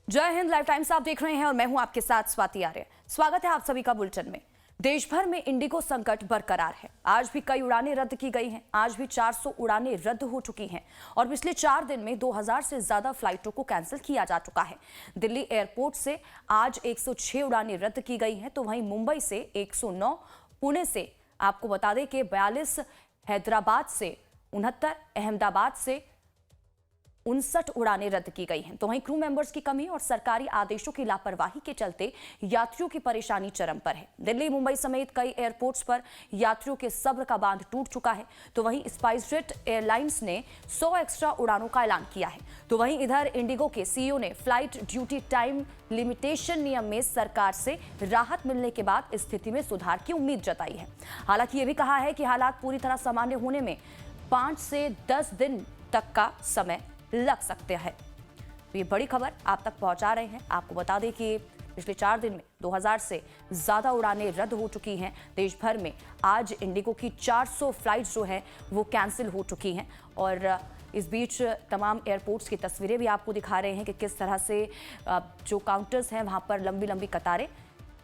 जय Hind. Live times आप देख रहे हैं और मैं हूं आपके साथ स्वाति आर्य। स्वागत है आप सभी का बुलेटिन में। देश भर में इंडिगो संकट बरकरार है। आज भी कई उड़ानें रद्द की गई हैं। आज भी 400 उड़ानें रद्द हो चुकी हैं और पिछले 4 दिन में 2000 से ज्यादा फ्लाइटों को कैंसिल किया जा चुका है। दिल्ली एयरपोर्ट से आज 106 उड़ानें रद्द की गई हैं, तो वहीं मुंबई से 109, पुणे से आपको बता दें कि 42, हैदराबाद से 69, अहमदाबाद से 59 उड़ानें रद्द की गई हैं। तो वहीं क्रू मेंबर्स की कमी और सरकारी आदेशों की लापरवाही के चलते यात्रियों की परेशानी चरम पर है। दिल्ली, मुंबई समेत कई एयरपोर्ट्स पर यात्रियों के सब्र का बांध टूट चुका है। तो वहीं स्पाइसजेट एयरलाइंस ने 100 एक्स्ट्रा उड़ानों का ऐलान किया है। तो वहीं इधर इंडिगो के सीईओ ने फ्लाइट ड्यूटी टाइम लिमिटेशन नियम में सरकार से राहत मिलने के बाद स्थिति में सुधार की उम्मीद जताई है। हालांकि ये भी कहा है कि हालात पूरी तरह सामान्य होने में 5 से 10 दिन तक का समय लग सकते हैं। तो ये बड़ी खबर आप तक पहुंचा रहे हैं। आपको बता दें कि पिछले 4 दिन में 2000 से ज्यादा उड़ानें रद्द हो चुकी हैं। देश भर में आज इंडिगो की 400 फ्लाइट्स जो हैं वो कैंसिल हो चुकी हैं और इस बीच तमाम एयरपोर्ट्स की तस्वीरें भी आपको दिखा रहे हैं कि किस तरह से जो काउंटर्स हैं वहां पर लंबी लंबी कतारें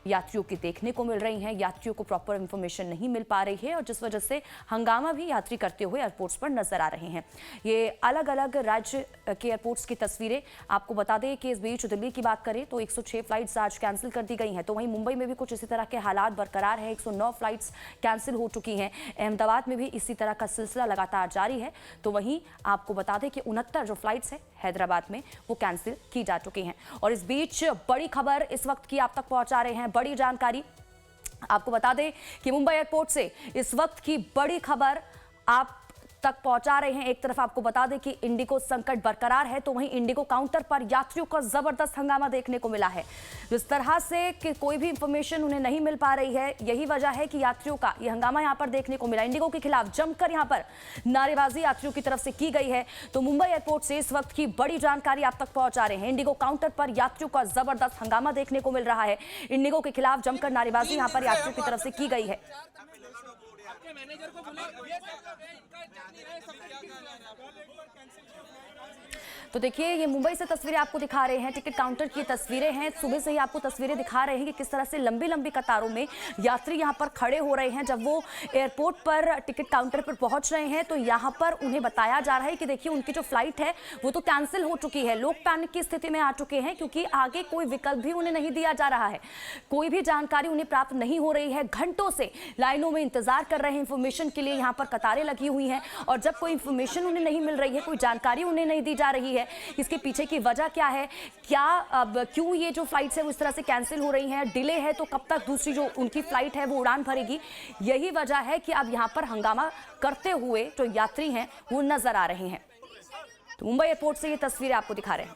यात्रियों की देखने को मिल रही हैं। यात्रियों को प्रॉपर इंफॉर्मेशन नहीं मिल पा रही है और जिस वजह से हंगामा भी यात्री करते हुए एयरपोर्ट्स पर नजर आ रहे हैं। ये अलग अलग राज्य के एयरपोर्ट्स की तस्वीरें आपको बता दें कि इस बीच दिल्ली की बात करें तो 106 फ्लाइट्स आज कैंसिल कर दी गई हैं। तो वहीं मुंबई में भी कुछ इसी तरह के हालात बरकरार है। 109 फ्लाइट्स कैंसिल हो चुकी हैं। अहमदाबाद में भी इसी तरह का सिलसिला लगातार जारी है। तो वहीं आपको बता दें कि 69 जो फ्लाइट्स है हैदराबाद में वो कैंसिल की जा चुकी हैं। और इस बीच बड़ी खबर इस वक्त की आप तक पहुंचा रहे हैं। बड़ी जानकारी आपको बता दें कि मुंबई एयरपोर्ट से इस वक्त की बड़ी खबर आप तक पहुंचा रहे हैं। एक तरफ आपको बता दें कि इंडिगो संकट बरकरार है, तो वहीं इंडिगो काउंटर पर यात्रियों का जबरदस्त हंगामा देखने को मिला है। जिस तरह से कि कोई भी इंफॉर्मेशन उन्हें नहीं मिल पा रही है, यही वजह है कि यात्रियों का यह हंगामा यहां पर देखने को मिला। इंडिगो के खिलाफ जमकर यहां पर नारेबाजी यात्रियों की तरफ से की गई है। तो मुंबई एयरपोर्ट से इस वक्त की बड़ी जानकारी आप तक पहुंचा रहे हैं। इंडिगो काउंटर पर यात्रियों का जबरदस्त हंगामा देखने को मिल रहा है। इंडिगो के खिलाफ जमकर नारेबाजी यहां पर यात्रियों की तरफ से की गई है। मैनेजर को तो देखिए ये मुंबई से तस्वीरें आपको दिखा रहे हैं। टिकट काउंटर की तस्वीरें हैं। सुबह से ही आपको तस्वीरें दिखा रहे हैं कि किस तरह से लंबी लंबी कतारों में यात्री यहां पर खड़े हो रहे हैं। जब वो एयरपोर्ट पर टिकट काउंटर पर पहुंच रहे हैं तो यहां पर उन्हें बताया जा रहा है कि देखिए उनकी जो फ्लाइट है वो तो कैंसिल हो चुकी है। लोग पैनिक की स्थिति में आ चुके हैं क्योंकि आगे कोई विकल्प भी उन्हें नहीं दिया जा रहा है। कोई भी जानकारी उन्हें प्राप्त नहीं हो रही है। घंटों से लाइनों में इंतजार कर रहे हैं इंफॉर्मेशन के लिए। यहाँ पर कतारें लगी हुई हैं और जब कोई इंफॉर्मेशन उन्हें नहीं मिल रही है, कोई जानकारी उन्हें नहीं दी जा रही है, इसके पीछे की वजह क्या है, क्या अब क्यों ये जो फ्लाइट्स है वो इस तरह से कैंसिल हो रही हैं, डिले है तो कब तक दूसरी जो उनकी फ्लाइट है वो उड़ान भरेगी, यही वजह है कि अब यहाँ पर हंगामा करते हुए जो यात्री हैं वो नजर आ रहे हैं। तो मुंबई एयरपोर्ट से ये तस्वीरें आपको दिखा रहे हैं।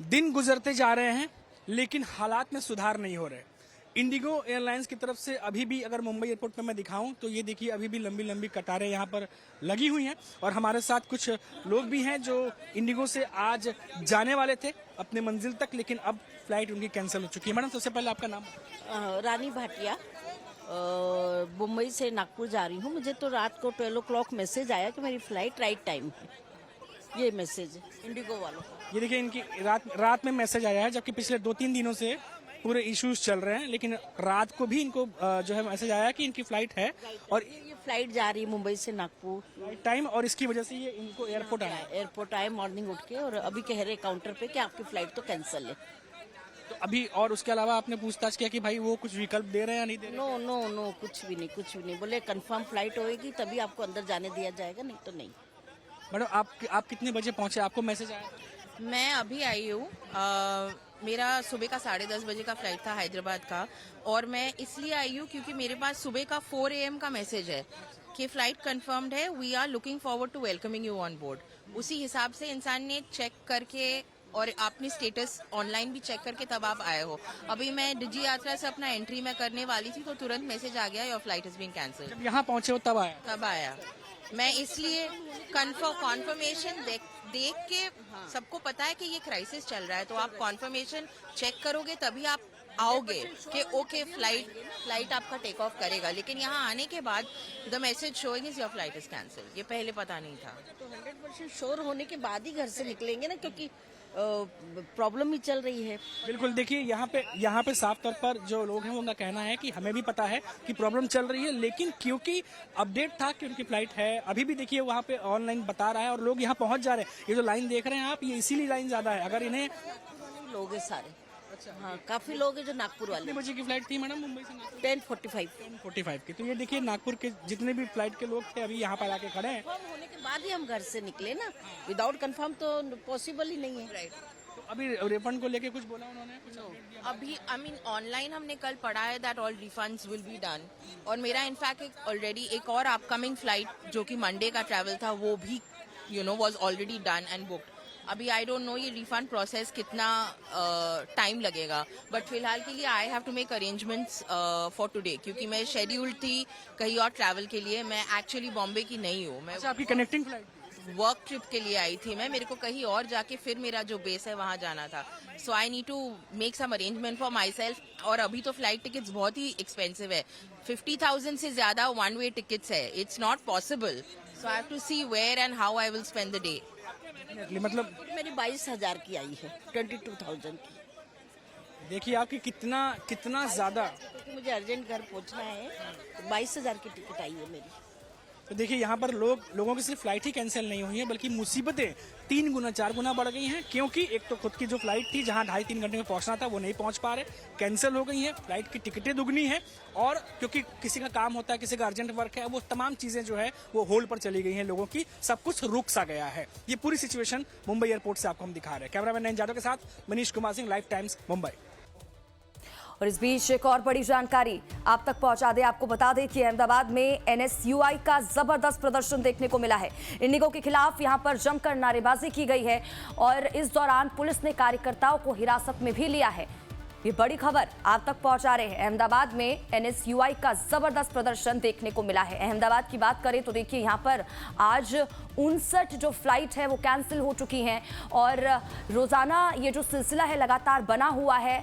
दिन गुजरते जा रहे हैं लेकिन हालात में सुधार नहीं हो रहे। इंडिगो एयरलाइंस की तरफ से अभी भी अगर मुंबई एयरपोर्ट पर मैं दिखाऊं तो ये देखिए अभी भी लंबी लंबी कतारें यहाँ पर लगी हुई हैं और हमारे साथ कुछ लोग भी हैं जो इंडिगो से आज जाने वाले थे अपने मंजिल तक, लेकिन अब फ्लाइट उनकी कैंसिल हो चुकी है। मैडम सबसे पहले आपका नाम? रानी भाटिया, मुंबई से नागपुर जा रही हूँ। मुझे तो रात को 12 o'clock मैसेज आया कि मेरी फ्लाइट राइट टाइम है। ये मैसेज इंडिगो वालों को। ये देखिए इनकी रात में मैसेज आया है, जबकि पिछले 2-3 दिनों से पूरे इश्यूज चल रहे हैं, लेकिन रात को भी इनको जो है मैसेज आया कि इनकी फ्लाइट है और ये फ्लाइट जा रही है मुंबई से नागपुर टाइम, और इसकी वजह से ये इनको एयरपोर्ट आया। एयरपोर्ट आए मॉर्निंग उठ के और अभी कह रहे काउंटर पे कि आपकी फ्लाइट तो कैंसिल है। तो अभी और उसके अलावा आपने पूछताछ किया कि भाई वो कुछ विकल्प दे रहे हैं या नहीं दे रहे? नो नो नो, कुछ भी नहीं। बोले कंफर्म फ्लाइट होएगी तभी आपको अंदर जाने दिया जाएगा, नहीं तो नहीं। मैडम आप कितने बजे पहुंचे? आपको मैसेज आया? मैं अभी आई हूँ। मेरा सुबह का 10:30 बजे का फ्लाइट था हैदराबाद का, और मैं इसलिए आई हूँ क्योंकि मेरे पास सुबह का 4 AM का मैसेज है कि फ्लाइट कंफर्म्ड है, we are looking forward to welcoming you on board. उसी हिसाब से इंसान ने चेक करके और आपने स्टेटस ऑनलाइन भी चेक करके तब आप आए हो। अभी मैं डिजी यात्रा से अपना एंट्री मैं करने वाली थी तो तुरंत मैसेज आ गया your flight is being cancelled. जब यहाँ पहुंचे हो तब आया? मैं इसलिए कॉन्फर्मेशन देख के, सबको पता है कि ये क्राइसिस चल रहा है तो आप कॉन्फर्मेशन चेक करोगे तभी आप आओगे कि ओके फ्लाइट आपका टेक ऑफ करेगा, लेकिन यहाँ आने के बाद the message showing is your flight is cancel. ये पहले पता नहीं था। तो 100% श्योर होने के बाद ही घर से निकलेंगे ना, क्योंकि प्रॉब्लम ही चल रही है। बिल्कुल, देखिए यहाँ पे साफ तौर पर जो लोग हैं वो उनका कहना है कि हमें भी पता है कि प्रॉब्लम चल रही है, लेकिन क्योंकि अपडेट था कि उनकी फ्लाइट है, अभी भी देखिए वहाँ पे ऑनलाइन बता रहा है और लोग यहाँ पहुँच जा रहे हैं। ये जो लाइन देख रहे हैं आप, ये इसीलिए लाइन ज्यादा है। अगर इन्हें लोग हैं सारे। हाँ, काफी लोग हैं जो नागपुर वाले। कितने बजे की फ्लाइट थी मैडम मुंबई से नागपुर? 10:45 की। तो ये देखिए नागपुर के जितने भी फ्लाइट के लोग थे अभी यहाँ पर आके खड़े हैं। कंफर्म होने के बाद ही हम घर से निकले ना, विदाउट कंफर्म तो पॉसिबल ही नहीं है। तो अभी रिफंड को लेके कुछ बोला उन्होंने? कुछ update दिया? अभी आई मीन ऑनलाइन हमने कल पढ़ा है that all refunds will be done, और मेरा इनफैक्ट ऑलरेडी एक और अपकमिंग फ्लाइट जो कि मंडे का ट्रैवल था वो भी was already done and booked. अभी आई डोंट नो ये रिफंड प्रोसेस कितना टाइम लगेगा, बट फिलहाल के लिए I have to make arrangements for today, क्योंकि मैं शेड्यूल्ड थी कहीं और ट्रैवल के लिए। मैं एक्चुअली बॉम्बे की नहीं हूँ, मैं अच्छा, आपकी कनेक्टिंग फ्लाइट? वर्क ट्रिप के लिए आई थी मैं। मेरे को कहीं और जाके फिर मेरा जो बेस है वहां जाना था, so I need to make some arrangement for myself. और अभी तो फ्लाइट टिकट्स बहुत ही एक्सपेंसिव है, 50,000 से ज्यादा वन वे टिकट्स है। It's not possible, so I have to see where and how I will spend the day. मतलब मेरी 22,000 की आई है, 22,000 की। देखिए आपकी कितना ज्यादा। क्योंकि मुझे अर्जेंट घर पहुंचना है, तो 22,000 की टिकट आई है मेरी। तो देखिए यहाँ पर लोगों की सिर्फ फ्लाइट ही कैंसिल नहीं हुई है, बल्कि मुसीबतें 3 गुना 4 गुना बढ़ गई हैं, क्योंकि एक तो खुद की जो फ्लाइट थी जहाँ 2.5-3 घंटे में पहुँचना था वो नहीं पहुँच पा रहे, कैंसिल हो गई है। फ्लाइट की टिकटें दुगनी है, और क्योंकि किसी का काम होता है, किसी का अर्जेंट वर्क है, वो तमाम चीज़ें जो है वो होल्ड पर चली गई हैं लोगों की, सब कुछ रुक सा गया है। ये पूरी सिचुएशन मुंबई एयरपोर्ट से आपको हम दिखा रहे हैं। कैमरामैन नयन जादव के साथ मनीष कुमार सिंह, लाइव टाइम्स, मुंबई। और इस बीच एक और बड़ी जानकारी आप तक पहुंचा दे। आपको बता दें कि अहमदाबाद में एनएसयूआई का जबरदस्त प्रदर्शन देखने को मिला है। इंडिगो के खिलाफ यहां पर जमकर नारेबाजी की गई है, और इस दौरान पुलिस ने कार्यकर्ताओं को हिरासत में भी लिया है। ये बड़ी खबर आप तक पहुंचा रहे हैं। अहमदाबाद में एनएसयूआई का जबरदस्त प्रदर्शन देखने को मिला है। अहमदाबाद की बात करें तो देखिए यहाँ पर आज 59 जो फ्लाइट है वो कैंसिल हो चुकी हैं, और रोजाना ये जो सिलसिला है लगातार बना हुआ है।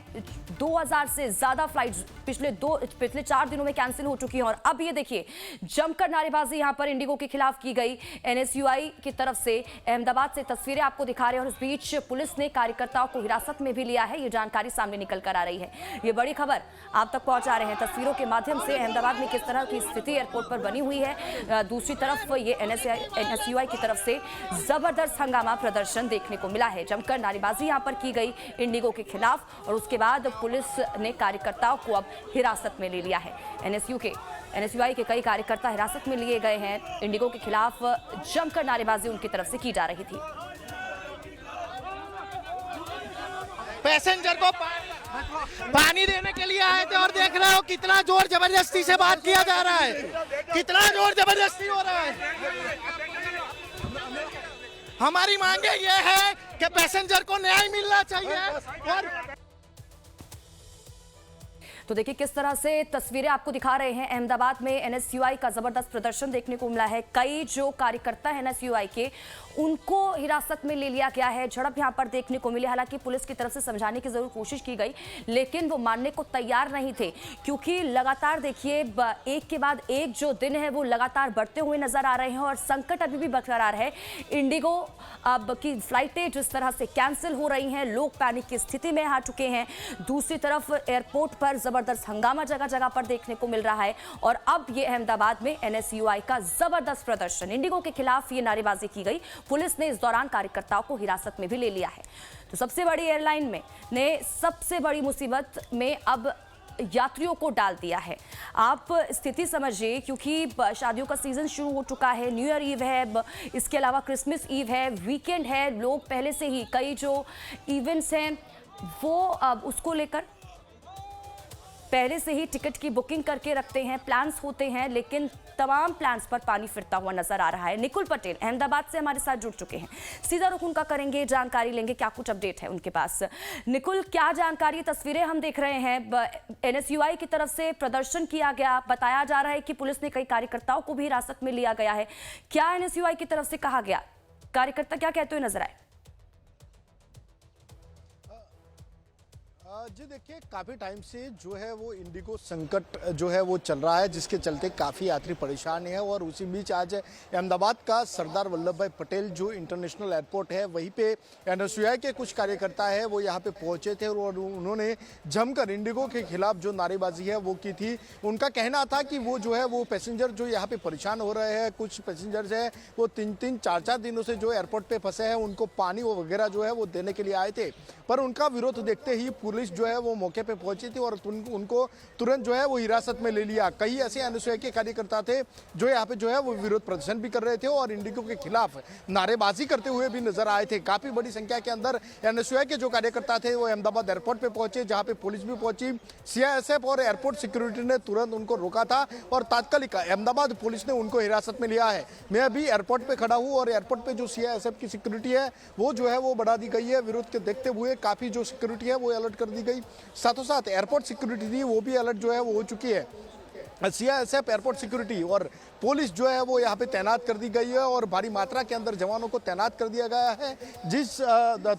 2000 से ज्यादा फ्लाइट्स पिछले 4 दिनों में कैंसिल हो चुकी हैं। और अब ये देखिए जमकर नारेबाजी यहाँ पर इंडिगो के खिलाफ की गई एनएसयूआई की तरफ से। अहमदाबाद से तस्वीरें आपको दिखा रहे हैं, और इस बीच पुलिस ने कार्यकर्ताओं को हिरासत में भी लिया है। ये जानकारी सामने निकल कर आ रही है। ये बड़ी खबर आप तक पहुंचा रहे हैं तस्वीरों के माध्यम से। अहमदाबाद में किस तरह की स्थिति एयरपोर्ट पर बनी हुई है। दूसरी तरफ ये एनएसयूआई की तरफ से जबरदस्त हंगामा प्रदर्शन देखने को मिला है। जमकर नारेबाजी यहाँ पर की गई इंडिगो के खिलाफ, और उसके बाद पुलिस ने कार्यकर्ताओं को अब हिरासत में ले लिया है। एनएसयूआई के कई कार्यकर्ता हिरासत में लिए गए हैं। इंडिगो के खिलाफ जमकर नारेबाजी उनकी तरफ से की जा रही थी। पैसेंजर को पानी देने के लिए आए थे, और देख रहे हो कितना जोर जबरदस्ती से बात किया जा रहा है, कितना जोर जबरदस्ती हो रहा है। हमारी मांगे ये है कि पैसेंजर को न्याय मिलना चाहिए। और तो देखिए किस तरह से तस्वीरें आपको दिखा रहे हैं। अहमदाबाद में एनएसयूआई का जबरदस्त प्रदर्शन देखने को मिला है। कई जो कार्यकर्ता हैं एनएसयूआई के, उनको हिरासत में ले लिया गया है। झड़प यहां पर देखने को मिली। हालांकि पुलिस की तरफ से समझाने की जरूर कोशिश की गई, लेकिन वो मानने को तैयार नहीं थे, क्योंकि लगातार देखिए एक के बाद एक जो दिन है वो लगातार बढ़ते हुए नजर आ रहे हैं, और संकट अभी भी बरकरार है। इंडिगो अब की फ्लाइटें जिस तरह से कैंसिल हो रही हैं, लोग पैनिक की स्थिति में आ चुके हैं। दूसरी तरफ एयरपोर्ट पर जबरदस्त हंगामा जगह जगह पर देखने को मिल रहा है, और अब ये अहमदाबाद में एनएसयूआई का जबरदस्त प्रदर्शन। इंडिगो के खिलाफ ये नारेबाजी की गई। पुलिस ने इस दौरान कार्यकर्ताओं को हिरासत में भी ले लिया है। तो सबसे बड़ी एयरलाइन में ने सबसे बड़ी मुसीबत में अब यात्रियों को डाल दिया है। आप स्थिति समझिए, क्योंकि शादियों का सीजन शुरू हो चुका है, न्यू ईयर ईव है, इसके अलावा क्रिसमस ईव है, वीकेंड है। लोग पहले से ही कई जो इवेंट्स हैं वो अब उसको लेकर पहले से ही टिकट की बुकिंग करके रखते हैं, प्लान्स होते हैं, लेकिन तमाम प्लान्स पर पानी फिरता हुआ नजर आ रहा है। निकुल पटेल अहमदाबाद से हमारे साथ जुड़ चुके हैं, सीधा रुख उनका करेंगे, जानकारी लेंगे क्या कुछ अपडेट है उनके पास। निकुल, क्या जानकारी? तस्वीरें हम देख रहे हैं, एनएसयूआई की तरफ से प्रदर्शन किया गया, बताया जा रहा है कि पुलिस ने कई कार्यकर्ताओं को भी हिरासत में लिया गया है। क्या एनएसयूआई की तरफ से कहा गया? कार्यकर्ता क्या कहते हुए नजर आए? जी देखिए, काफ़ी टाइम से जो है वो इंडिगो संकट जो है वो चल रहा है, जिसके चलते काफ़ी यात्री परेशान है। और उसी बीच आज अहमदाबाद का सरदार वल्लभ भाई पटेल जो इंटरनेशनल एयरपोर्ट है, वहीं पे एनएसयूआई के कुछ कार्यकर्ता है वो यहाँ पे पहुँचे थे और उन्होंने जमकर इंडिगो के खिलाफ जो नारेबाजी है वो की थी। उनका कहना था कि वो जो है वो पैसेंजर जो यहाँ पे परेशान हो रहे हैं, कुछ पैसेंजर्स है वो 3-4 दिनों से जो एयरपोर्ट पे फंसे हैं, उनको पानी वगैरह जो है वो देने के लिए आए थे। पर उनका विरोध देखते ही पुलिस जो है वो मौके पे पहुंची थी और उनको तुरंत जो है वो हिरासत में ले लिया। कई ऐसे एनएसयूआई के कार्यकर्ता थे जो यहाँ पे जो है वो विरोध प्रदर्शन भी कर रहे थे और इंडिगो के खिलाफ नारेबाजी करते हुए भी नजर आए थे। काफी बड़ी संख्या के अंदर एनएसयूआई के जो कार्यकर्ता थे वो अहमदाबाद एयरपोर्ट पे पहुंचे, जहाँ पे पुलिस भी पहुंची। सीआईएसएफ और एयरपोर्ट सिक्योरिटी ने तुरंत उनको रोका था और तात्कालिक अहमदाबाद पुलिस ने उनको हिरासत में लिया है। मैं अभी एयरपोर्ट पे खड़ा हूँ और एयरपोर्ट पे जो सीआईएसएफ की सिक्योरिटी है वो जो है वो बढ़ा दी गई है। विरोध के देखते हुए काफी जो सिक्योरिटी है वो अलर्ट कर दी गई। साथों साथ एयरपोर्ट सिक्योरिटी थी वो भी अलर्ट जो है वो हो चुकी है। सीआईएसएफ, एयरपोर्ट सिक्योरिटी और पुलिस जो है वो यहाँ पे तैनात कर दी गई है और भारी मात्रा के अंदर जवानों को तैनात कर दिया गया है। जिस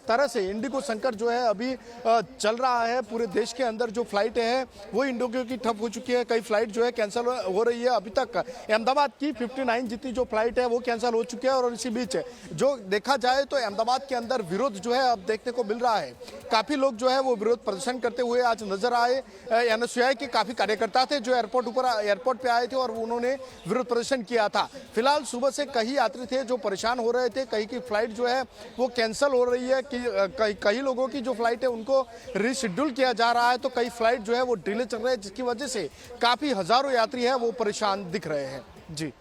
तरह से इंडिगो संकट जो है अभी चल रहा है पूरे देश के अंदर, जो फ्लाइट है वो इंडिगो की ठप हो चुकी है। कई फ्लाइट जो है कैंसिल हो रही है। अभी तक अहमदाबाद की 59 जितनी जो फ्लाइट है वो कैंसिल हो चुकी है। और इसी बीच जो देखा जाए तो अहमदाबाद के अंदर विरोध जो है अब देखने को मिल रहा है। काफ़ी लोग जो है वो विरोध प्रदर्शन करते हुए आज नजर आए। एनएसयूआई के काफ़ी कार्यकर्ता थे जो एयरपोर्ट पे आए थे और उन्होंने विरोध प्रदर्शन किया था। फिलहाल सुबह से कई यात्री थे जो परेशान हो रहे थे। कहीं की फ्लाइट जो है वो कैंसिल हो रही है, कि कई लोगों की जो फ्लाइट है उनको रीशेड्यूल किया जा रहा है, तो कई फ्लाइट जो है वो डिले चल रहे हैं, जिसकी वजह से काफ़ी हजारों यात्री है वो परेशान दिख रहे हैं। जी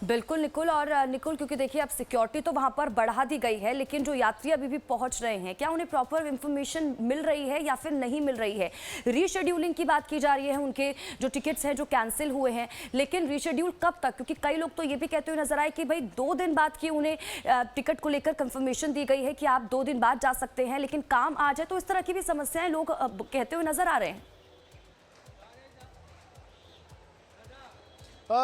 बिल्कुल निकुल। और निकुल, क्योंकि देखिए अब सिक्योरिटी तो वहां पर बढ़ा दी गई है, लेकिन जो यात्री अभी भी पहुंच रहे हैं, क्या उन्हें प्रॉपर इंफॉर्मेशन मिल रही है या फिर नहीं मिल रही है? रीशेड्यूलिंग की बात की जा रही है, उनके जो टिकट्स हैं जो कैंसिल हुए हैं, लेकिन रीशेड्यूल कब तक? क्योंकि कई लोग तो ये भी कहते हुए नजर आए कि भाई 2 दिन बाद की उन्हें टिकट को लेकर कंफर्मेशन दी गई है कि आप 2 दिन बाद जा सकते हैं, लेकिन काम आज है। तो इस तरह की भी समस्याएं लोग कहते हुए नजर आ रहे हैं।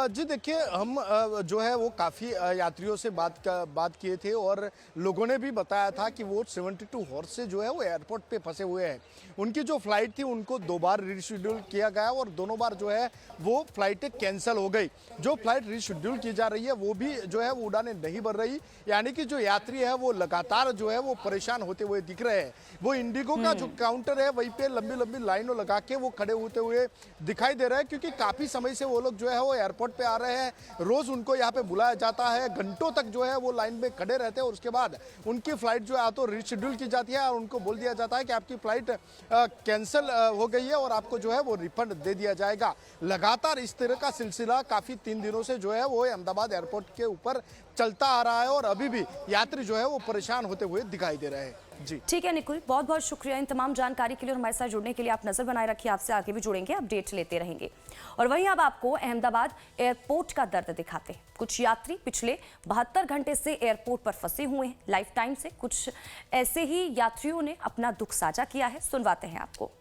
जी देखिए, हम जो है वो काफ़ी यात्रियों से बात किए थे और लोगों ने भी बताया था कि वो 72 हॉर्स से जो है वो एयरपोर्ट पे फंसे हुए हैं। उनकी जो फ्लाइट थी उनको 2 बार रीशेड्यूल किया गया और दोनों बार जो है वो फ्लाइटें कैंसिल हो गई। जो फ्लाइट रीशेड्यूल की जा रही है वो भी जो है वो उड़ानें नहीं बढ़ रही, यानी कि जो यात्री है वो लगातार जो है वो परेशान होते हुए दिख रहे हैं। वो इंडिगो का जो काउंटर है वहीं पे लंबी लंबी लाइनों लगा के वो खड़े होते हुए दिखाई दे रहे हैं, क्योंकि काफ़ी समय से वो लोग जो है वो एयरपोर्ट पे आ रहे हैं। रोज उनको यहाँ पे बुलाया जाता है, घंटों तक जो है वो लाइन में खड़े रहते हैं और उसके बाद उनकी फ्लाइट जो है तो रीशेड्यूल की जाती है और उनको बोल दिया जाता है कि आपकी फ्लाइट कैंसिल हो गई है और आपको जो है वो रिफंड दे दिया जाएगा। लगातार इस तरह का सिलसिला काफी 3 दिनों से जो है वो अहमदाबाद एयरपोर्ट के ऊपर चलता आ रहा है और अभी भी यात्री जो है वो परेशान होते हुए दिखाई दे रहे हैं। जी ठीक है निकुल, बहुत बहुत शुक्रिया इन तमाम जानकारी के लिए और हमारे साथ जुड़ने के लिए। आप नजर बनाए रखिए, आपसे आगे भी जुड़ेंगे, अपडेट लेते रहेंगे। और वहीं अब आपको अहमदाबाद एयरपोर्ट का दर्द दिखाते हैं। कुछ यात्री पिछले 72 घंटे से एयरपोर्ट पर फंसे हुए हैं लाइफ टाइम से। कुछ ऐसे ही यात्रियों ने अपना दुख साझा किया है, सुनवाते हैं आपको।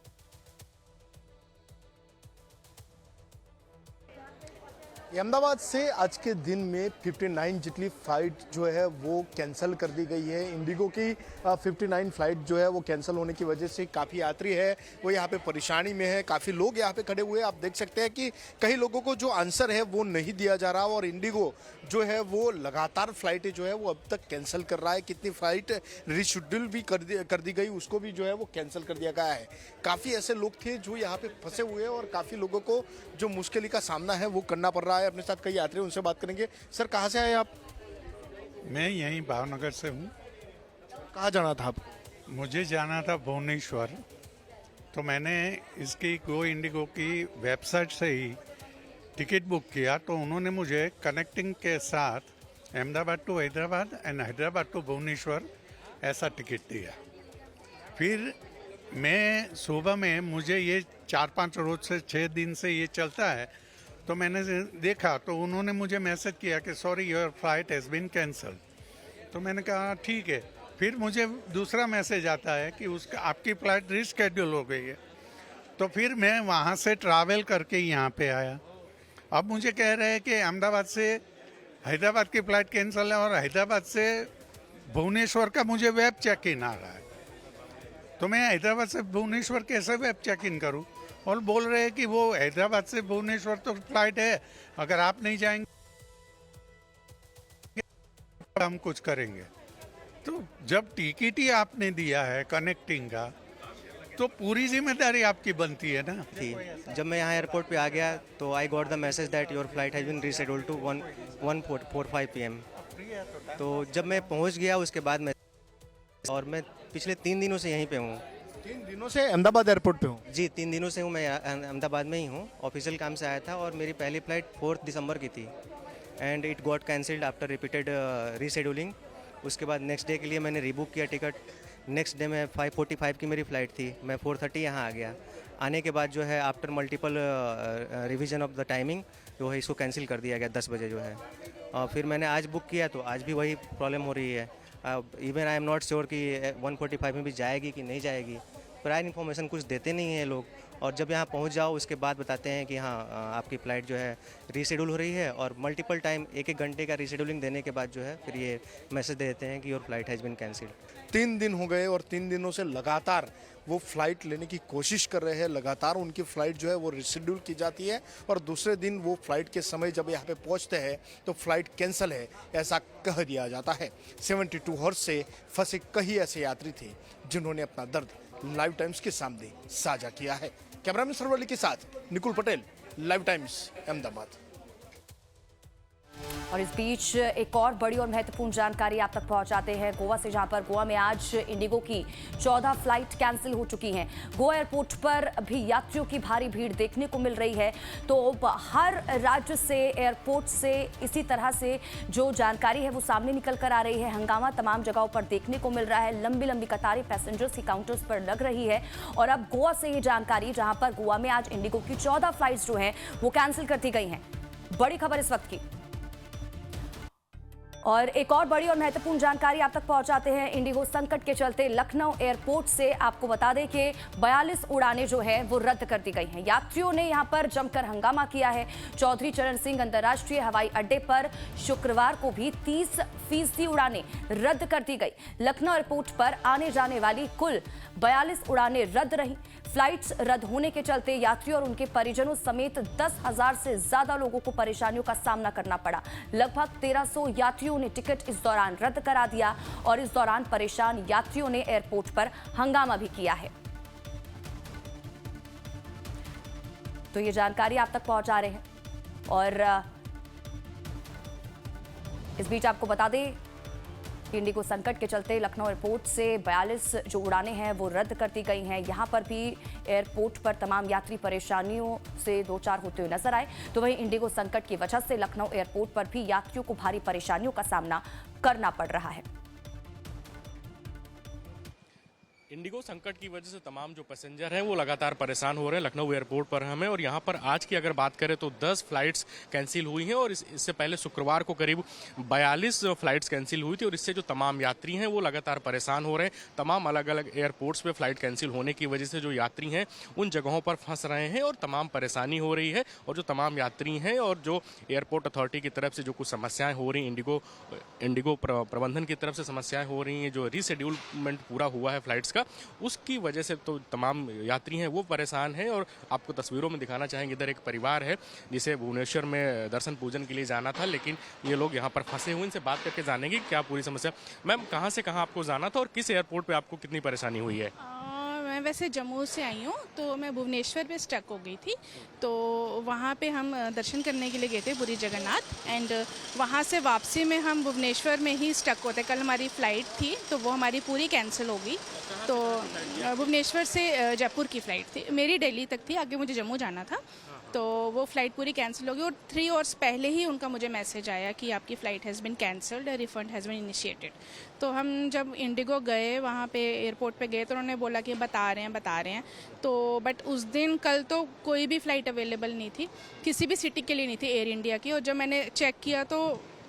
अहमदाबाद से आज के दिन में 59 जितनी फ्लाइट जो है वो कैंसिल कर दी गई है। इंडिगो की 59 फ्लाइट जो है वो कैंसिल होने की वजह से काफ़ी यात्री है वो यहाँ पे परेशानी में है। काफ़ी लोग यहाँ पे खड़े हुए हैं। आप देख सकते हैं कि कई लोगों को जो आंसर है वो नहीं दिया जा रहा और इंडिगो जो है वो लगातार फ्लाइटें जो है वो अब तक कैंसिल कर रहा है। कितनी फ्लाइट रीशेड्यूल भी कर दी गई उसको भी जो है वो कैंसिल कर दिया गया है। काफ़ी ऐसे लोग थे जो यहाँ पे फंसे हुए हैं और काफ़ी लोगों को जो मुश्किल का सामना है वो करना पड़ रहा है। अपने साथ कई यात्री, उनसे बात करेंगे। सर, कहाँ से आए आप? मैं यहीं भावनगर से हूँ। कहाँ जाना था आप? मुझे जाना था भुवनेश्वर, तो मैंने इसकी गो इंडिगो की वेबसाइट से ही टिकट बुक किया। तो उन्होंने मुझे कनेक्टिंग के साथ Ahmedabad to Hyderabad and Hyderabad to Bhubaneswar ऐसा टिकट दिया। फिर मैं सुबह में, मुझे ये 4-5 रोज से 6 दिन से ये चलता है, तो मैंने देखा तो उन्होंने मुझे मैसेज किया कि sorry your flight has been cancelled. तो मैंने कहा ठीक है। फिर मुझे दूसरा मैसेज आता है कि उसका आपकी फ़्लाइट रीस्केड्यूल हो गई है। तो फिर मैं वहाँ से ट्रैवल करके यहाँ पे आया। अब मुझे कह रहे हैं कि अहमदाबाद से हैदराबाद की फ़्लाइट कैंसिल है और हैदराबाद से भुवनेश्वर का मुझे वेब चेक इन आ रहा है। तो मैं हैदराबाद से भुवनेश्वर कैसे वेब चेक इन करूं? और बोल रहे हैं कि वो हैदराबाद से भुवनेश्वर तो फ्लाइट है, अगर आप नहीं जाएंगे हम कुछ करेंगे। तो जब टिकट ही आपने दिया है कनेक्टिंग का, तो पूरी जिम्मेदारी आपकी बनती है ना। थी जब मैं यहाँ एयरपोर्ट पे आ गया तो I got the message that your flight has been rescheduled to 1:45 PM। तो जब मैं पहुँच गया उसके बाद मैं पिछले 3 दिनों से यहीं पे हूँ। 3 दिनों से अहमदाबाद एयरपोर्ट पे हूँ। जी 3 दिनों से हूँ, मैं अहमदाबाद में ही हूँ, ऑफिशियल काम से आया था और मेरी पहली फ़्लाइट 4 दिसंबर की थी and it got cancelled after repeated rescheduling. उसके बाद नेक्स्ट डे के लिए मैंने रीबुक किया टिकट। नेक्स्ट डे में 5:45 की मेरी फ़्लाइट थी, मैं 4:30 यहाँ आ गया। आने के बाद जो है after multiple revision of the timing जो है इसको कैंसिल कर दिया गया 10 बजे जो है। और फिर मैंने आज बुक किया तो आज भी वही प्रॉब्लम हो रही है। Even I am not sure कि 1:45 में भी जाएगी कि नहीं जाएगी। प्रायर इन्फॉर्मेशन कुछ देते नहीं हैं लोग, और जब यहाँ पहुँच जाओ उसके बाद बताते हैं कि हाँ आपकी फ़्लाइट जो है रीशेड्यूल हो रही है, और मल्टीपल टाइम 1-1 घंटे का रीशेड्यूलिंग देने के बाद जो है फिर ये मैसेज दे देते हैं कि your flight has been cancelled. 3 दिन हो गए और 3 दिनों से लगातार वो फ्लाइट लेने की कोशिश कर रहे हैं। लगातार उनकी फ़्लाइट जो है वो रिशेड्यूल की जाती है और दूसरे दिन वो फ्लाइट के समय जब यहाँ पे पहुँचते हैं तो फ्लाइट कैंसिल है ऐसा कह दिया जाता है। 72 हॉर्स से फंसे कई ऐसे यात्री थे जिन्होंने अपना दर्द लाइव टाइम्स के सामने साझा किया है। कैमरामैन सरवली के साथ निकुल पटेल, लाइव टाइम्स, अहमदाबाद। और इस बीच एक और बड़ी और महत्वपूर्ण जानकारी आप तक पहुंचाते हैं गोवा से, जहां पर गोवा में आज इंडिगो की 14 फ्लाइट कैंसिल हो चुकी हैं। गोवा एयरपोर्ट पर भी यात्रियों की भारी भीड़ देखने को मिल रही है। तो हर राज्य से, एयरपोर्ट से इसी तरह से जो जानकारी है वो सामने निकल कर आ रही है। हंगामा तमाम जगहों पर देखने को मिल रहा है। लंबी लंबी कतारें पैसेंजर्स की काउंटर्स पर लग रही है। और अब गोवा से ये जानकारी, जहां पर गोवा में आज इंडिगो की 14 फ्लाइट्स जो हैं वो कैंसिल कर दी गई हैं। बड़ी खबर इस वक्त की। और एक और बड़ी और महत्वपूर्ण जानकारी आप तक पहुंचाते हैं। इंडिगो संकट के चलते लखनऊ एयरपोर्ट से आपको बता दें कि 42 उड़ानें जो है वो रद्द कर दी गई हैं। यात्रियों ने यहां पर जमकर हंगामा किया है। चौधरी चरण सिंह अंतर्राष्ट्रीय हवाई अड्डे पर शुक्रवार को भी 30% उड़ानें रद्द कर दी गई। लखनऊ एयरपोर्ट पर आने जाने वाली कुल 42 उड़ानें रद्द रही। फ्लाइट्स रद्द होने के चलते यात्रियों और उनके परिजनों समेत 10,000 से ज्यादा लोगों को परेशानियों का सामना करना पड़ा। लगभग 1300 यात्रियों ने टिकट इस दौरान रद्द करा दिया और इस दौरान परेशान यात्रियों ने एयरपोर्ट पर हंगामा भी किया है। तो ये जानकारी आप तक पहुंचा रहे हैं। और इस बीच आपको बता दें कि इंडिगो संकट के चलते लखनऊ एयरपोर्ट से 42 जो उड़ानें हैं वो रद्द कर दी गई हैं। यहां पर भी एयरपोर्ट पर तमाम यात्री परेशानियों से दो चार होते हुए नजर आए। तो वहीं इंडिगो संकट की वजह से लखनऊ एयरपोर्ट पर भी यात्रियों को भारी परेशानियों का सामना करना पड़ रहा है। इंडिगो संकट की वजह से तमाम जो पैसेंजर हैं वो लगातार परेशान हो रहे हैं लखनऊ एयरपोर्ट पर हमें। और यहाँ पर आज की अगर बात करें तो 10 फ्लाइट्स कैंसिल हुई हैं और इससे पहले शुक्रवार को करीब 42 फ्लाइट्स कैंसिल हुई थी। और इससे जो तमाम यात्री हैं वो लगातार परेशान हो रहे हैं। तमाम अलग अलग एयरपोर्ट्स पे फ्लाइट कैंसिल होने की वजह से जो यात्री हैं उन जगहों पर फंस रहे हैं और तमाम परेशानी हो रही है। और जो तमाम यात्री हैं और जो एयरपोर्ट अथॉरिटी की तरफ से जो कुछ समस्याएँ हो रही हैं, इंडिगो प्रबंधन की तरफ से समस्याएँ हो रही हैं, जो रीशेड्यूलमेंट पूरा हुआ है फ्लाइट्स का, उसकी वजह से तो तमाम यात्री हैं वो परेशान हैं। और आपको तस्वीरों में दिखाना चाहेंगे, इधर एक परिवार है जिसे भुवनेश्वर में दर्शन पूजन के लिए जाना था, लेकिन ये लोग यहाँ पर फंसे हुए। इनसे बात करके जानेंगे क्या पूरी समस्या। मैम, कहाँ से कहाँ आपको जाना था और किस एयरपोर्ट पे आपको कितनी परेशानी हुई है? मैं वैसे जम्मू से आई हूँ, तो मैं भुवनेश्वर पे स्टक हो गई थी। तो वहाँ पे हम दर्शन करने के लिए गए थे पुरी जगन्नाथ, एंड वहाँ से वापसी में हम भुवनेश्वर में ही स्टक होते। कल हमारी फ़्लाइट थी तो वो हमारी पूरी कैंसिल हो गई। तो भुवनेश्वर से जयपुर की फ़्लाइट थी, मेरी दिल्ली तक थी, आगे मुझे जम्मू जाना था। तो वो फ़्लाइट पूरी कैंसिल हो गई और 3 आवर्स पहले ही उनका मुझे मैसेज आया कि आपकी flight has been cancelled, refund has been initiated. तो हम जब इंडिगो गए, वहाँ पे एयरपोर्ट पे गए, तो उन्होंने बोला कि बता रहे हैं। तो बट उस दिन कल तो कोई भी फ़्लाइट अवेलेबल नहीं थी, किसी भी सिटी के लिए नहीं थी एयर इंडिया की। और जब मैंने चेक किया तो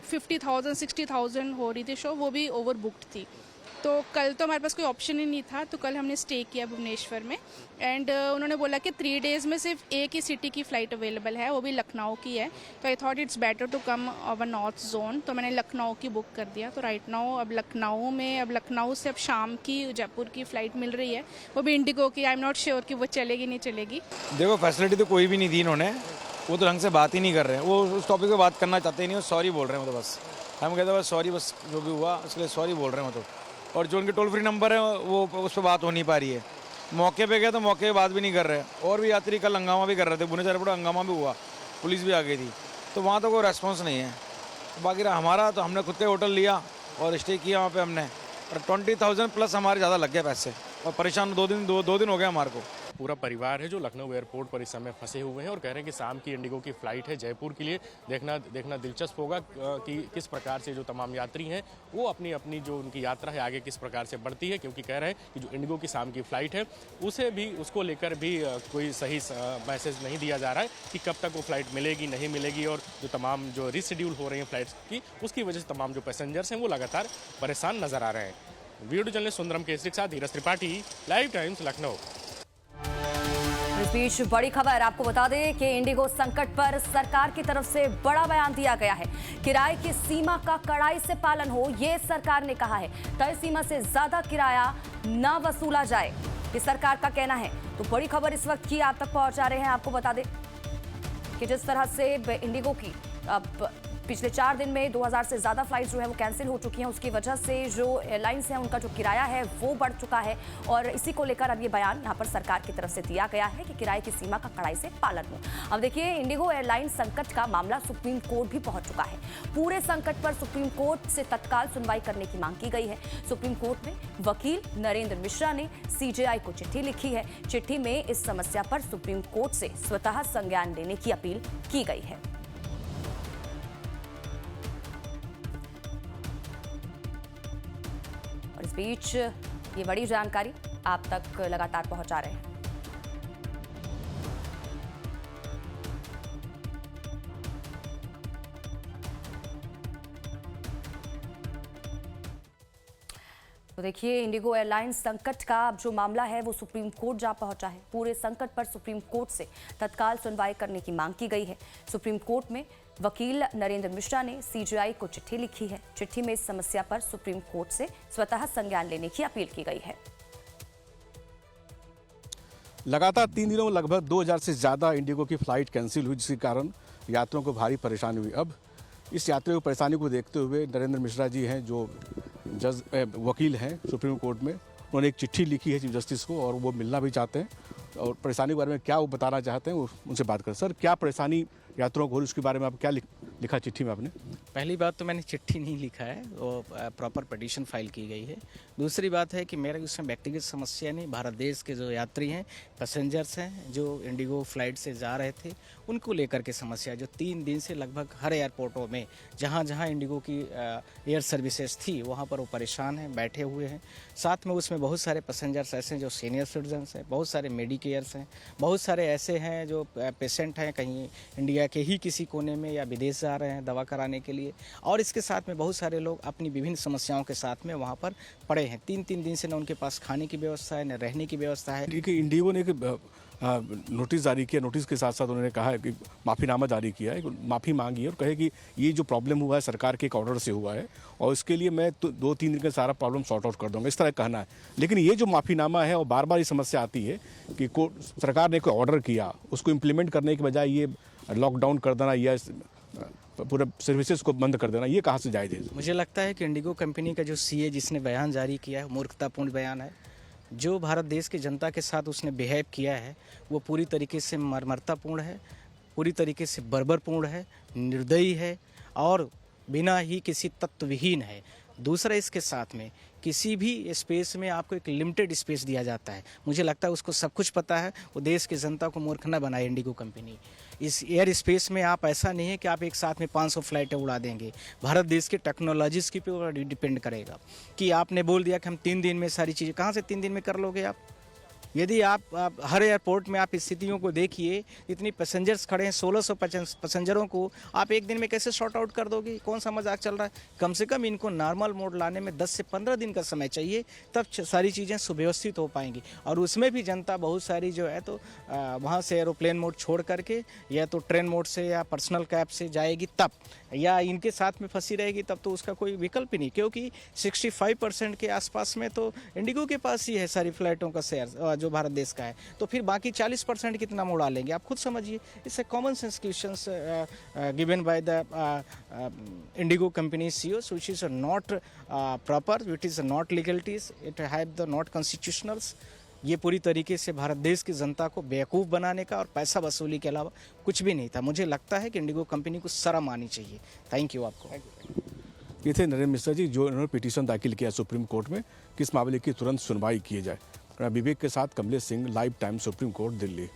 50,000 60,000 हो रही थी शो, वो भी ओवर बुक्ड थी। तो कल तो हमारे पास कोई ऑप्शन ही नहीं था, तो कल हमने स्टे किया भुवनेश्वर में। एंड उन्होंने बोला कि 3 डेज़ में सिर्फ एक ही सिटी की फ़्लाइट अवेलेबल है, वो भी लखनऊ की है। तो I thought it's better to come over north zone, तो मैंने लखनऊ की बुक कर दिया। तो राइट नाउ अब लखनऊ से अब शाम की जयपुर की फ़्लाइट मिल रही है, वो भी इंडिगो की। आई एम नॉट श्योर कि वो चलेगी नहीं चलेगी। देखो फैसिलिटी तो कोई भी नहीं दी इन्होंने, वो तो ढंग से बात ही नहीं कर रहे हैं, वो उस टॉपिक पे बात करना चाहते ही नहीं, वो सॉरी बोल रहे हैं। वो तो बस हम कहते हैं बस सॉरी, बस जो भी हुआ उसके लिए सॉरी बोल रहे हैं वो तो। और जो उनके टोल फ्री नंबर है वो उस पर बात हो नहीं पा रही है। मौके पे गए तो मौके पे बात भी नहीं कर रहे। और भी यात्री कल हंगामा भी कर रहे थे, भुवनेश्वर एयरपोर्ट हंगामा भी हुआ, पुलिस भी आ गई थी, तो वहाँ तो कोई रेस्पॉन्स नहीं है। तो बाकी रहा हमारा, तो हमने खुद का होटल लिया और स्टे किया वहाँ पे हमने, और 20,000 प्लस हमारे ज़्यादा लग गए पैसे, और परेशान दो दिन हो गए हमारे को। पूरा परिवार है जो लखनऊ एयरपोर्ट पर इस समय फंसे हुए हैं और कह रहे हैं कि शाम की इंडिगो की फ़्लाइट है जयपुर के लिए। देखना दिलचस्प होगा कि किस प्रकार से जो तमाम यात्री हैं वो अपनी जो उनकी यात्रा है आगे किस प्रकार से बढ़ती है, क्योंकि कह रहे हैं कि जो इंडिगो की शाम की फ़्लाइट है उसको लेकर भी कोई सही मैसेज नहीं दिया जा रहा है कि कब तक वो फ़्लाइट मिलेगी नहीं मिलेगी। और जो तमाम जो रीशेड्यूल हो रही हैं फ़्लाइट्स की, उसकी वजह से तमाम जो पैसेंजर्स हैं वो लगातार परेशान नजर आ रहे हैं। वीडियो जर्नलिस्ट सुंदरम केसरी के साथ धीरज त्रिपाठी, लाइव टाइम्स लखनऊ। इस बीच बड़ी खबर आपको बता दें कि इंडिगो संकट पर सरकार की तरफ से बड़ा बयान दिया गया है। किराए की सीमा का कड़ाई से पालन हो, ये सरकार ने कहा है। तय सीमा से ज्यादा किराया न वसूला जाए, ये सरकार का कहना है। तो बड़ी खबर इस वक्त की आप तक पहुंचा रहे हैं। आपको बता दें कि जिस तरह से इंडिगो की अब पिछले 4 दिन में 2000 से ज़्यादा फ्लाइट्स जो है वो कैंसिल हो चुकी हैं, उसकी वजह से जो एयरलाइंस हैं उनका जो किराया है वो बढ़ चुका है। और इसी को लेकर अब ये बयान यहाँ पर सरकार की तरफ से दिया गया है कि किराए की सीमा का कड़ाई से पालन हो। अब देखिए, इंडिगो एयरलाइंस संकट का मामला सुप्रीम कोर्ट भी पहुंच चुका है। पूरे संकट पर सुप्रीम कोर्ट से तत्काल सुनवाई करने की मांग की गई है। सुप्रीम कोर्ट में वकील नरेंद्र मिश्रा ने CJI को चिट्ठी लिखी है। चिट्ठी में इस समस्या पर सुप्रीम कोर्ट से स्वतः संज्ञान लेने की अपील की गई है। और इस बीच ये बड़ी जानकारी आप तक लगातार पहुंचा रहे हैं। तो देखिए, इंडिगो एयरलाइंस संकट का अब जो मामला है वो सुप्रीम कोर्ट जा पहुंचा है। पूरे संकट पर सुप्रीम कोर्ट से तत्काल सुनवाई करने की मांग की गई है। सुप्रीम कोर्ट में वकील नरेंद्र मिश्रा ने CJI को चिट्ठी लिखी है। चिट्ठी में इस समस्या पर सुप्रीम कोर्ट से स्वतः संज्ञान लेने की अपील की गई है। लगातार 3 दिनों में लगभग 2000 से ज़्यादा इंडिगो की फ़्लाइट कैंसिल हुई, जिसके कारण यात्रियों को भारी परेशानी हुई। अब इस यात्रियों की परेशानी को देखते हुए नरेंद्र मिश्रा जी हैं, जो वकील हैं सुप्रीम कोर्ट में, उन्होंने एक चिट्ठी लिखी है चीफ जस्टिस को, और वो मिलना भी चाहते हैं और परेशानी के बारे में क्या वो बताना चाहते हैं वो उनसे बात करें। सर, क्या परेशानी यात्रियों को हो रही, उसके बारे में आप क्या लिखा चिट्ठी में आपने? पहली बात तो मैंने चिट्ठी नहीं लिखा है, वो प्रॉपर पिटीशन फाइल की गई है। दूसरी बात है कि मेरा उसमें व्यक्तिगत समस्या नहीं, भारत देश के जो यात्री हैं, पैसेंजर्स हैं, जो इंडिगो फ्लाइट से जा रहे थे, उनको लेकर के समस्या जो 3 दिन से लगभग हर एयरपोर्टों में जहाँ जहाँ इंडिगो की एयर सर्विसेज थी वहाँ पर वो परेशान हैं, बैठे हुए हैं। साथ में उसमें बहुत सारे पैसेंजर्स ऐसे हैं जो सीनियर सिटीजन्स हैं, बहुत सारे मेडिकेयर्स हैं, बहुत सारे ऐसे हैं जो पेशेंट हैं कहीं इंडिया के ही किसी कोने में या विदेश जा रहे हैं दवा कराने के लिए, और इसके साथ में बहुत सारे लोग अपनी विभिन्न समस्याओं के साथ में वहाँ पर पड़े हैं। 3-3 दिन से न उनके पास खाने की व्यवस्था है, न रहने की व्यवस्था है। इंडिगो ने एक नोटिस जारी किया, नोटिस के साथ साथ उन्होंने कहा है कि माफ़ीनामा जारी किया है, माफ़ी मांगी है और कहे कि ये जो प्रॉब्लम हुआ है सरकार के एक ऑर्डर से हुआ है और इसके लिए मैं 2-3 दिन का सारा प्रॉब्लम सॉर्ट आउट कर दूंगा, इस तरह कहना है। लेकिन ये जो माफ़ीनामा है और बार बार ये समस्या आती है कि सरकार ने कोई ऑर्डर किया, उसको इम्प्लीमेंट करने के बजाय ये लॉकडाउन कर देना या पूरे सर्विसेज को बंद कर देना, ये कहाँ से जायज़ है? मुझे लगता है कि इंडिगो कंपनी का जो CA जिसने बयान जारी किया है मूर्खतापूर्ण बयान है। जो भारत देश की जनता के साथ उसने बिहेव किया है वो पूरी तरीके से मर्मरतापूर्ण है, पूरी तरीके से बर्बरपूर्ण है, निर्दयी है और बिना ही किसी तत्वहीन है। दूसरा, इसके साथ में किसी भी स्पेस में आपको एक लिमिटेड स्पेस दिया जाता है। मुझे लगता है उसको सब कुछ पता है, वो देश की जनता को मूर्ख न बनाए इंडिगो कंपनी। इस एयर स्पेस में आप ऐसा नहीं है कि आप एक साथ में 500 फ्लाइटें उड़ा देंगे। भारत देश के टेक्नोलॉजीज़ के ऊपर डिपेंड करेगा कि आपने बोल दिया कि हम 3 दिन में सारी चीज़ें, कहाँ से 3 दिन में कर लोगे आप? यदि आप हर एयरपोर्ट में आप स्थितियों को देखिए, इतनी पैसेंजर्स खड़े हैं, 1600 पैसेंजरों को आप एक दिन में कैसे शॉर्ट आउट कर दोगे? कौन सा मजाक चल रहा है? कम से कम इनको नॉर्मल मोड लाने में 10 से 15 दिन का समय चाहिए, तब सारी चीज़ें सुव्यवस्थित हो पाएंगी। और उसमें भी जनता बहुत सारी जो है तो वहाँ से एरोप्लेन मोड छोड़ करके या तो ट्रेन मोड से या पर्सनल कैब से जाएगी तब, या इनके साथ में फंसी रहेगी तब, तो उसका कोई विकल्प ही नहीं, क्योंकि 65% के आसपास में तो इंडिगो के पास ही है सारी फ्लाइटों का शेयर जो भारत देश का है। तो फिर बाकी 40% कितना उड़ा लेंगे? आप खुद समझिए। It's a common sense questions given by the Indigo company CEOs which is not proper, it is not legalities, it have the not constitutionals। ये पूरी तरीके से भारत देश की जनता को बेवकूफ़ बनाने का और पैसा वसूली के अलावा कुछ भी नहीं था। मुझे लगता है कि इंडिगो कंपनी को शर्म आनी चाहिए। थैंक यू आपको। ये थे नरेंद्र मिश्रा जी, जो इन्होंने पिटीशन दाखिल किया सुप्रीम कोर्ट में कि इस मामले की तुरंत सुनवाई की जाए। विवेक के साथ Kamlesh Singh, live time, supreme court, Delhi.